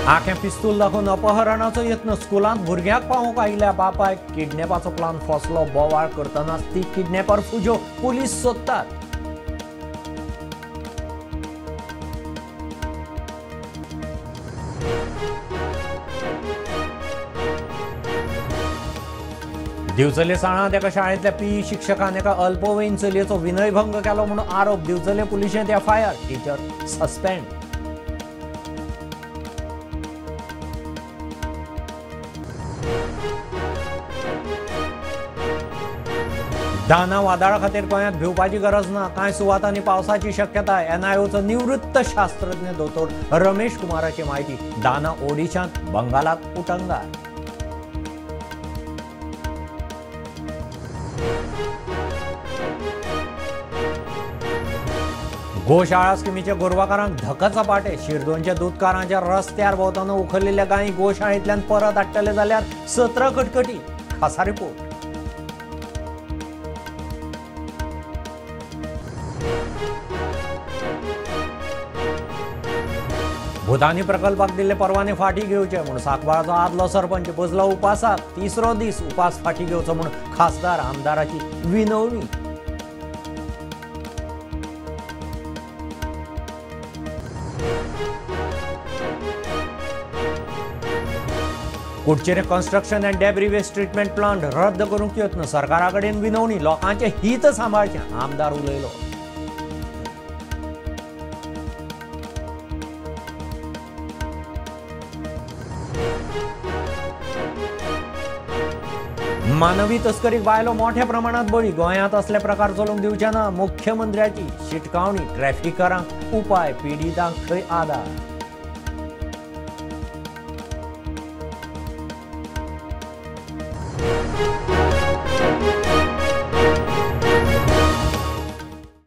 आखे पिस्तूल दाखवून अपहरणाचो यत्न स्कुलांत भुरग्याक पावोवंक आयिल्ल्या बापायक किडनॅपाचो प्लान फसलो बोवाळ करतनाच ती किडनॅपर फुजो पुलीस सोदतात. दिवचले साणांत एका शाळेंतल्या पी शिक्षकान एका अल्पवयीन चलयेचो विनयभंग केलो म्हणून आरोप. दिवचले पुलिशेंत एफआयआर. Teacher suspend. दाना वादळा खातीर गोंयांत भिवपाची गरज ना. कांय सुवातांनी पावसाची शक्यताय. एनआयओचो निवृत्त शास्त्रज्ञ दोतोर रमेश कुमाराची म्हायती. दाना ओडिशांत, बंगालात उटंगार. गोशाळा स्किमीचे गोरवाकारांक धकचपाटे. शिरदोनच्या दूधकारांच्या रस्त्यार भोंवतना उखलिल्ल्या गायी गोशाळेंतल्यान परत हाडटले जाल्यार 17 कटकटी. खासा रिपोर्ट. भुतानी प्रकल्पाक दिल्ले परवाने फाटी घेवचे म्हूण सांकवाळाचो आदलो सरपंच बसलो उपासाक. तिसरो दीस उपास फाटी घेवचो म्हूण खासदार आमदाराची विनवणी. Kudchere construction and debris waste treatment plant रद्द करूंक यत्न. सरकारा कडेन विनवणी. लोकांचे हित सांबाळचे. आमदार उलयलो. मानवी तस्करीक बायलो मोठ्या प्रमाणात बळी. गोंयांत असले प्रकार चलूंक दिवचे ना. मुख्यमंत्र्याची शिटकावणी. ट्रॅफिकरांक उपाय, पिडीतांक थंय आदार.